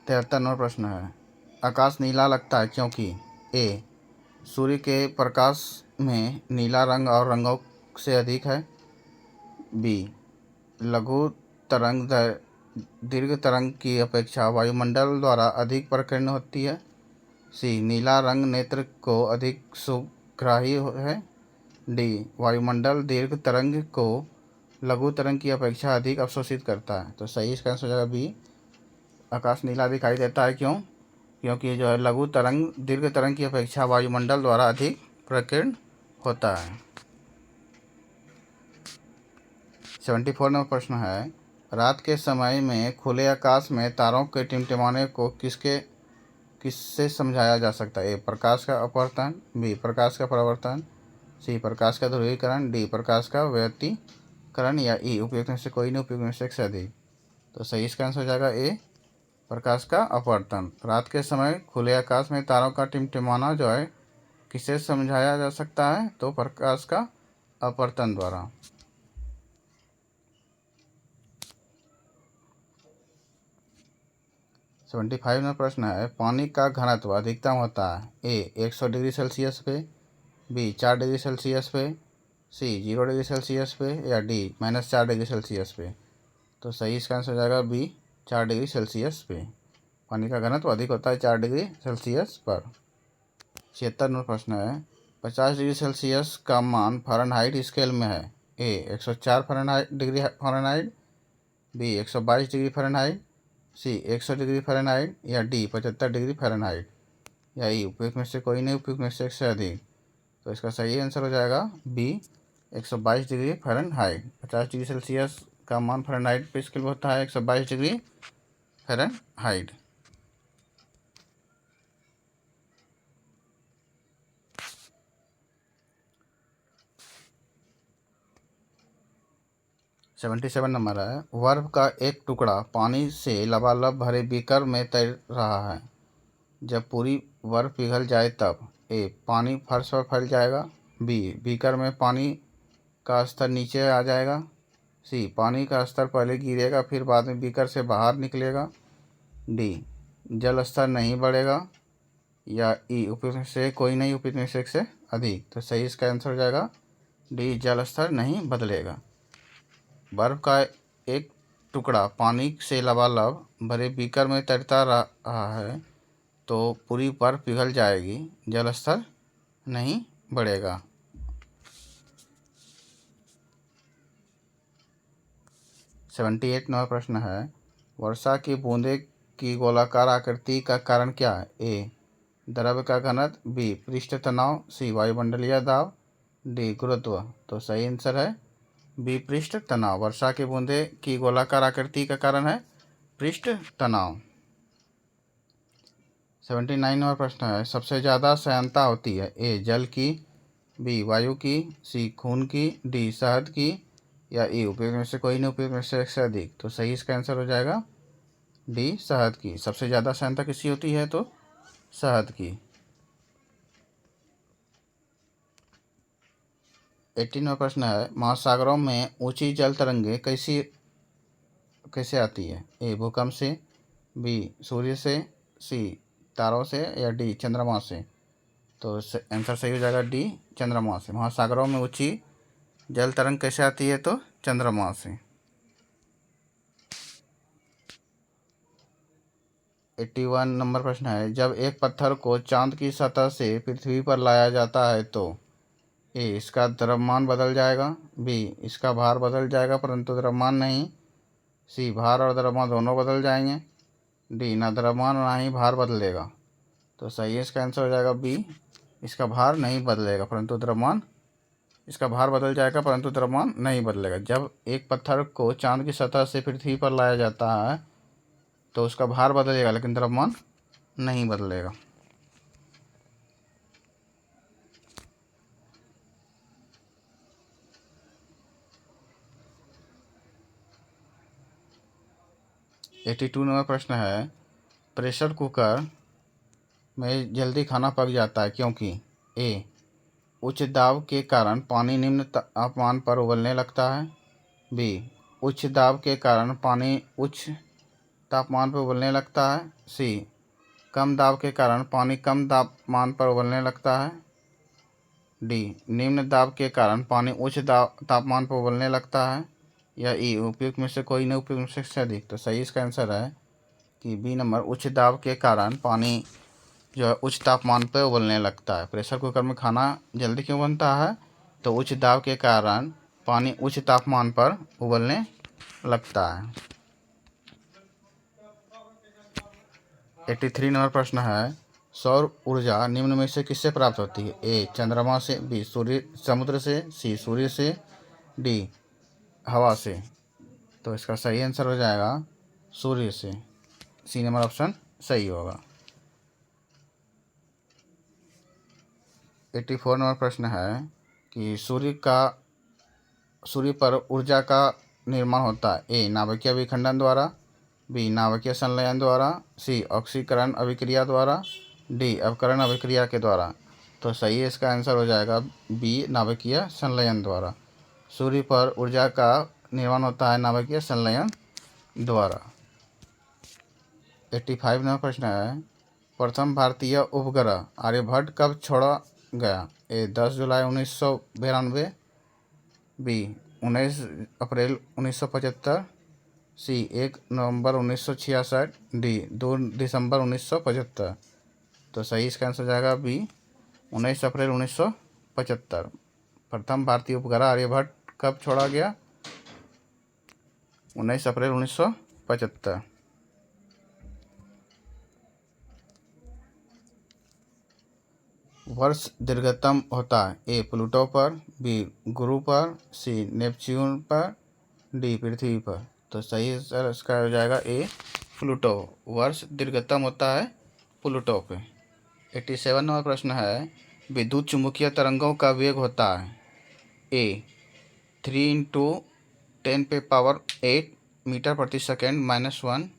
73 नंबर प्रश्न है, आकाश नीला लगता है क्योंकि। ए सूर्य के प्रकाश में नीला रंग और रंगों से अधिक है, बी लघु तरंग दीर्घ तरंग की अपेक्षा वायुमंडल द्वारा अधिक प्रकीर्ण होती है, सी नीला रंग नेत्र को अधिक सुग्राही है, डी वायुमंडल दीर्घ तरंग को लघु तरंग की अपेक्षा अधिक अवशोषित करता है। तो सही इसका आंसर हो जाएगा बी, आकाश नीला दिखाई देता है। क्यों? क्योंकि जो है लघु तरंग दीर्घ तरंग की अपेक्षा वायुमंडल द्वारा अधिक प्रकीर्ण होता है। 74 नंबर प्रश्न है, रात के समय में खुले आकाश में तारों के टिमटिमाने को किससे समझाया जा सकता है? ए प्रकाश का अपवर्तन, बी प्रकाश का परावर्तन, सी प्रकाश का ध्रुवीकरण, डी प्रकाश का व्यतिकरण, या ई उपयुक्त में से कोई नहीं, उपयुक्त में से एक से अधिक। तो सही इसका आंसर हो जाएगा ए प्रकाश का अपवर्तन। रात के समय खुले आकाश में तारों का टिमटिमाना जो है किससे समझाया जा सकता है? तो प्रकाश का अपवर्तन द्वारा। 75 में प्रश्न है, पानी का घनत्व अधिकतम होता है ए 100 डिग्री सेल्सियस पे, बी 4 डिग्री सेल्सियस पे, सी 0 डिग्री सेल्सियस पे, या डी -4 डिग्री सेल्सियस पे। तो सही इसका आंसर हो जाएगा बी 4 डिग्री सेल्सियस पे। पानी का घनत्व अधिक होता है 4 डिग्री सेल्सियस पर। 76 नंबर प्रश्न है, 50 डिग्री सेल्सियस का मान फ़ारेनहाइट स्केल में है A 104 degree Fahrenheit, B 122 degree Fahrenheit, C 100 degree Fahrenheit, या डी 75 डिग्री फ़ारेनहाइट, या ई उपयुक्त में से कोई नहीं, उपयुक्त में से एक से अधिक। तो इसका सही आंसर हो जाएगा B 122 degree Fahrenheit. 50 degree Celsius का मान फ़ारेनहाइट पे स्केल होता है 122 डिग्री फ़ारेनहाइट। 77 नंबर है, बर्फ का एक टुकड़ा पानी से लबालब भरे बीकर में तैर रहा है। जब पूरी बर्फ पिघल जाए तब ए पानी फर्श पर फैल जाएगा, बी बीकर में पानी का स्तर नीचे आ जाएगा, सी पानी का स्तर पहले गिरेगा फिर बाद में बीकर से बाहर निकलेगा, डी जल स्तर नहीं बढ़ेगा, या ई उपयुक्त में से कोई नहीं, उपयुक्त में से एक से अधिक। तो सही इसका आंसर हो जाएगा डी जल स्तर नहीं बदलेगा। बर्फ का एक टुकड़ा पानी से लबालब भरे बीकर में तैरता रहा है तो पूरी बर्फ पिघल जाएगी, जल स्तर नहीं बढ़ेगा। 78 नंबर प्रश्न है, वर्षा की बूंदे की गोलाकार आकृति का कारण क्या है? ए द्रव्य का घनत्व, बी पृष्ठ तनाव, सी वायुमंडलीय दाब, डी गुरुत्व। तो सही आंसर है बी पृष्ठ तनाव। वर्षा की बूंदे की गोलाकार आकृति का कारण है पृष्ठ तनाव। 79 नंबर प्रश्न है, सबसे ज़्यादा श्यानता होती है ए जल की, बी वायु की, सी खून की, डी शहद की, या ई उपयुक्त में से कोई नहीं, उपयुक्त में से एक से अधिक। तो सही इसका आंसर हो जाएगा डी शहद की। सबसे ज़्यादा श्यानता किसकी होती है? तो शहद की। 18 नंबर प्रश्न है, महासागरों में ऊंची जल तरंगें कैसे आती है? ए भूकंप से, बी सूर्य से, सी तारों से, या डी चंद्रमा से। तो आंसर सही हो जाएगा डी चंद्रमा से। महासागरों में ऊंची जल तरंग कैसे आती है? तो चंद्रमा से। 81 नंबर प्रश्न है, जब एक पत्थर को चांद की सतह से पृथ्वी पर लाया जाता है तो ए इसका द्रव्यमान बदल जाएगा, बी इसका भार बदल जाएगा परंतु द्रव्यमान नहीं, सी भार और द्रव्यमान दोनों बदल जाएंगे, डी ना द्रव्यमान ना ही भार बदलेगा। तो सही है इसका आंसर हो जाएगा बी इसका भार नहीं बदलेगा परंतु द्रव्यमान, इसका भार बदल जाएगा परंतु द्रव्यमान नहीं बदलेगा। जब एक पत्थर को चांद की सतह से पृथ्वी पर लाया जाता है तो उसका भार बदलेगा लेकिन द्रव्यमान नहीं बदलेगा। 82 नंबर प्रश्न है, प्रेशर कुकर में जल्दी खाना पक जाता है क्योंकि ए उच्च दाब के कारण पानी निम्न तापमान पर उबलने लगता है, बी उच्च दाब के कारण पानी उच्च तापमान पर उबलने लगता है, सी कम दाब के कारण पानी कम तापमान पर उबलने लगता है, डी निम्न दाब के कारण पानी उच्च तापमान पर उबलने लगता है, या ई उपयुक्त में से कोई नहीं, उपयुक्त में से अधिक। तो सही इसका आंसर है कि बी नंबर उच्च दाब के कारण पानी जो है उच्च तापमान पर उबलने लगता है। प्रेशर कुकर में खाना जल्दी क्यों बनता है? तो उच्च दाब के कारण पानी उच्च तापमान पर उबलने लगता है। 83 नंबर प्रश्न है, सौर ऊर्जा निम्न में से किससे प्राप्त होती है? ए चंद्रमा से, बी सूर्य समुद्र से, सी सूर्य से, डी हवा से। तो इसका सही आंसर हो जाएगा सूर्य से। सी नंबर ऑप्शन सही होगा। 84 नंबर प्रश्न है कि सूर्य पर ऊर्जा का निर्माण होता है। ए नाभिकीय विखंडन द्वारा, बी नाभिकीय संलयन द्वारा, सी ऑक्सीकरण अभिक्रिया द्वारा, डी अवकरण अभिक्रिया के द्वारा। तो सही है इसका आंसर हो जाएगा बी नाभिकीय संलयन द्वारा। सूर्य पर ऊर्जा का निर्माण होता है नाभिकीय संलयन द्वारा। 85 नंबर प्रश्न है, प्रथम भारतीय उपग्रह आर्यभट्ट कब छोड़ा गया? ए 10 जुलाई 1992, बी 19 अप्रैल 1975, सी 1 नवंबर 1966, डी 2 दिसंबर 1975। तो सही इसका आंसर हो जाएगा बी 19 अप्रैल 1975। प्रथम भारतीय उपग्रह आर्यभट्ट कब छोड़ा गया? 19 अप्रैल 1975। वर्ष दीर्घतम होता है। ए प्लूटो पर, बी गुरु पर, सी नेपच्यून पर, डी पृथ्वी पर। तो सही आंसर इसका हो जाएगा ए प्लूटो। वर्ष दीर्घतम होता है प्लूटो पे। 87 नंबर प्रश्न है, विद्युत चुम्बकीय तरंगों का वेग होता है। ए 3 × 10⁸ मीटर प्रति सेकेंड -1,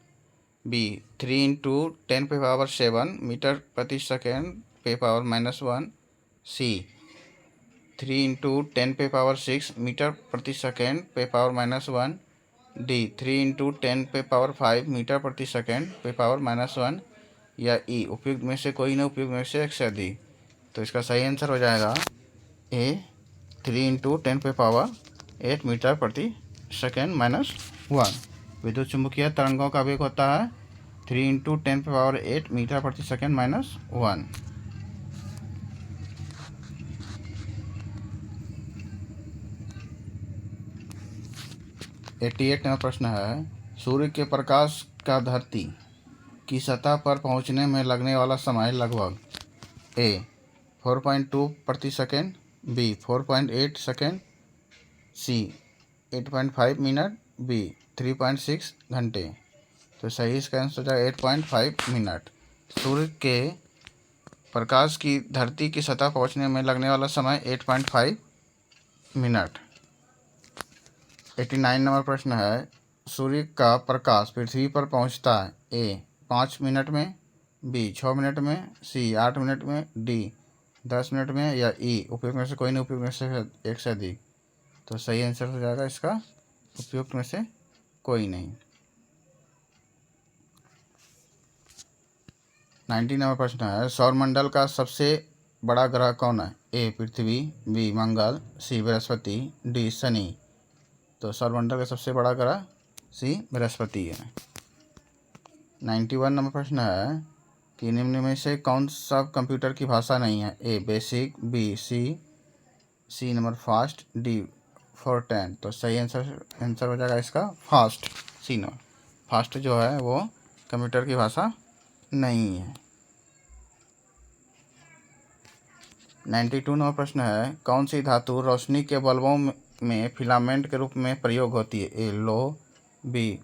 बी 3 × 10⁷ मीटर प्रति सेकेंड (-1), सी 3 × 10⁶ मीटर प्रति सेकेंड (-1), डी 3 × 10⁵ मीटर प्रति सेकेंड (-1), या ई उपयुक्त में से कोई नहीं, उपयुक्त में से एक से अधिक। तो इसका सही आंसर हो जाएगा ए 3 × 10⁸ मीटर प्रति सेकेंड -1। विद्युत चुम्बकीय तरंगों का वेग होता है 3 × 10⁸ मीटर प्रति सेकेंड -1। 88 नंबर प्रश्न है, सूर्य के प्रकाश का धरती की सतह पर पहुंचने में लगने वाला समय लगभग ए 4.2 प्रति सेकेंड, बी 4.8 सेकेंड, सी 8.5 मिनट, बी 3.6 घंटे। तो सही इसका आंसर हो जाएगा 8.5 मिनट। सूर्य के प्रकाश की धरती की सतह पहुंचने में लगने वाला समय 8.5 मिनट। 89 नंबर प्रश्न है, सूर्य का प्रकाश पृथ्वी पर पहुंचता है। ए 5 मिनट में, बी 6 मिनट में, सी 8 मिनट में, डी 10 मिनट में, या ई उपयुक्त में से कोई नहीं, उपयुक्त में से एक से अधिक। तो सही आंसर हो जाएगा इसका उपयुक्त में से कोई नहीं। 90 नंबर प्रश्न है, सौरमंडल का सबसे बड़ा ग्रह कौन है? ए पृथ्वी, बी मंगल, सी बृहस्पति, डी शनि। तो सौरमंडल का सबसे बड़ा ग्रह सी बृहस्पति है। 91 नंबर प्रश्न है कि निम्न में से कौन सा कंप्यूटर की भाषा नहीं है? A BASIC, B C number fast, D FORTRAN. तो सही आंसर हो जाएगा इसका फास्ट। सी नंबर फास्ट जो है वो कंप्यूटर की भाषा नहीं है। 92 नंबर प्रश्न है, कौन सी धातु रोशनी के बल्बों में फिलामेंट के रूप में प्रयोग होती है? ए लोह, बी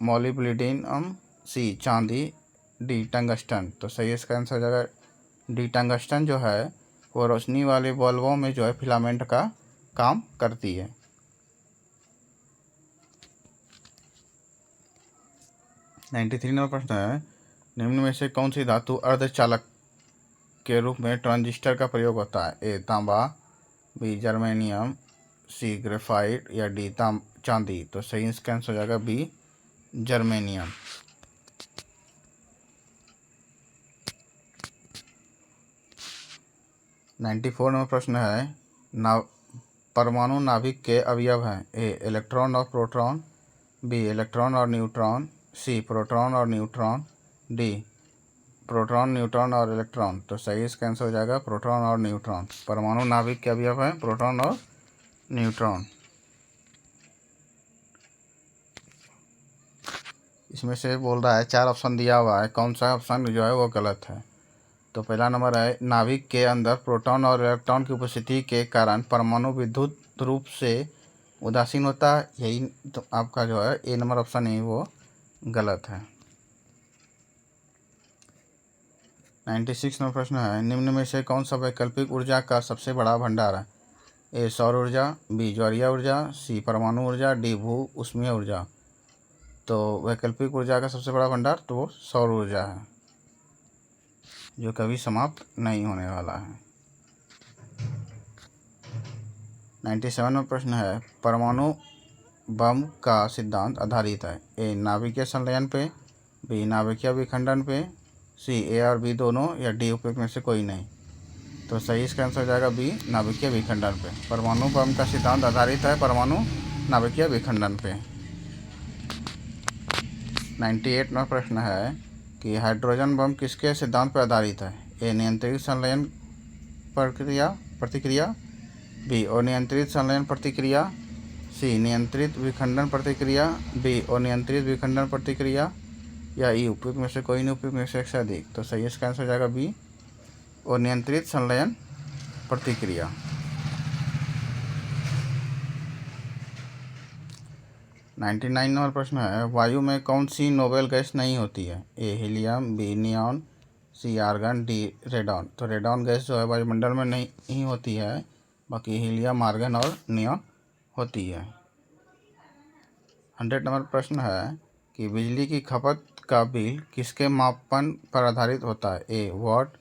मोलिब्डेनम, सी चांदी, डी टंगस्टन। तो सही इसका आंसर हो जाएगा डी टंगस्टन जो है वो रोशनी वाले बल्बों में जो है फिलामेंट का काम करती है। 93 नंबर प्रश्न है, निम्न में से कौन सी धातु अर्धचालक के रूप में ट्रांजिस्टर का प्रयोग होता है? ए तांबा, बी जर्मेनियम, सी ग्रेफाइट, या डी चांदी। तो सही इसका आंसर हो जाएगा बी जर्मेनियम। 94 नंबर प्रश्न है, परमाणु नाभिक के अवयव हैं। ए इलेक्ट्रॉन और प्रोटॉन, बी इलेक्ट्रॉन और न्यूट्रॉन, सी प्रोटॉन और न्यूट्रॉन, डी प्रोटॉन, न्यूट्रॉन और इलेक्ट्रॉन। तो सही इसका आंसर हो जाएगा प्रोटॉन और न्यूट्रॉन। परमाणु नाभिक के अवयव हैं प्रोटॉन और न्यूट्रॉन। इसमें से बोल रहा है 4 ऑप्शन दिया हुआ है, कौन सा ऑप्शन जो है वो गलत है। तो पहला नंबर है नाभिक के अंदर प्रोटॉन और इलेक्ट्रॉन की उपस्थिति के कारण परमाणु विद्युत रूप से उदासीन होता है। यही तो आपका जो है ए नंबर ऑप्शन है वो गलत है। 96 नंबर प्रश्न है निम्न में से कौन सा वैकल्पिक ऊर्जा का सबसे बड़ा भंडार है? ए सौर ऊर्जा, बी ज्वारीय ऊर्जा, सी परमाणु ऊर्जा, डी भू ऊष्मीय ऊर्जा। तो वैकल्पिक ऊर्जा का सबसे बड़ा भंडार तो वो सौर ऊर्जा है, जो कभी समाप्त नहीं होने वाला है। 97 में प्रश्न है परमाणु बम का सिद्धांत आधारित है? ए नाभिकीय संलयन पे, बी नाभिकीय विखंडन पे, सी ए और बी दोनों, या डी उपयुक्त में से कोई नहीं। तो सही इसका आंसर हो जाएगा बी नाभिकीय विखंडन पे। परमाणु बम का सिद्धांत आधारित है परमाणु नाभिकीय विखंडन पे। 98 में प्रश्न है कि हाइड्रोजन बम किसके सिद्धांत पर आधारित है? ए नियंत्रित संलयन प्रतिक्रिया, बी अनियंत्रित संलयन प्रतिक्रिया, सी नियंत्रित विखंडन प्रतिक्रिया, डी अनियंत्रित विखंडन प्रतिक्रिया, या ई उपयुक्त में से कोई नहीं, उपयुक्त में से एक से अधिक। तो सही इसका आंसर हो जाएगा बी अनियंत्रित संलयन प्रतिक्रिया। 99 नंबर प्रश्न है वायु में कौन सी नोबेल गैस नहीं होती है? ए हीलियम, बी नियॉन, सी आर्गन, डी रेडॉन। तो रेडॉन गैस जो है वायुमंडल में नहीं होती है, बाकी हीलियम, आर्गन और नियॉन होती है। 100 नंबर प्रश्न है कि बिजली की खपत का बिल किसके मापन पर आधारित होता है? ए वाट,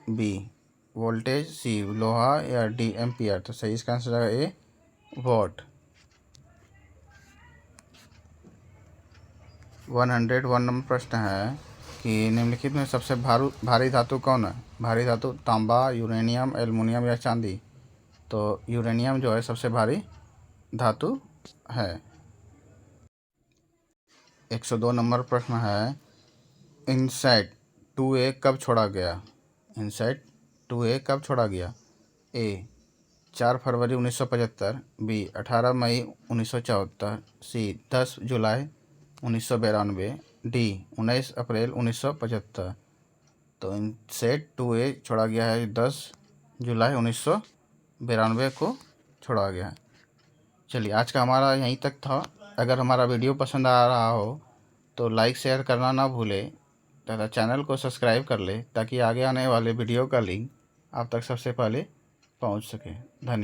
बी वोल्टेज, सी लोहा, या डी एम्पियर। तो सही इसका आंसर है ए वाट। 101 नंबर प्रश्न है कि निम्नलिखित में सबसे भारी धातु कौन है? भारी धातु तांबा, यूरेनियम, एल्युमिनियम या चांदी। तो यूरेनियम जो है सबसे भारी धातु है। 102 नंबर प्रश्न है इनसैट 2A कब छोड़ा गया? इनसैट 2A कब छोड़ा गया? ए 4 फरवरी 1975, बी 18 मई 1974, सी 10 जुलाई 1992, डी 19 अप्रैल 1975। तो इनसेट 2A छोड़ा गया है 10 जुलाई 1992 को छोड़ा गया है। चलिए आज का हमारा यहीं तक था। अगर हमारा वीडियो पसंद आ रहा हो तो लाइक शेयर करना ना भूलें तथा चैनल को सब्सक्राइब कर ले ताकि आगे आने वाले वीडियो का लिंक आप तक सबसे पहले पहुंच सके। धन्यवाद।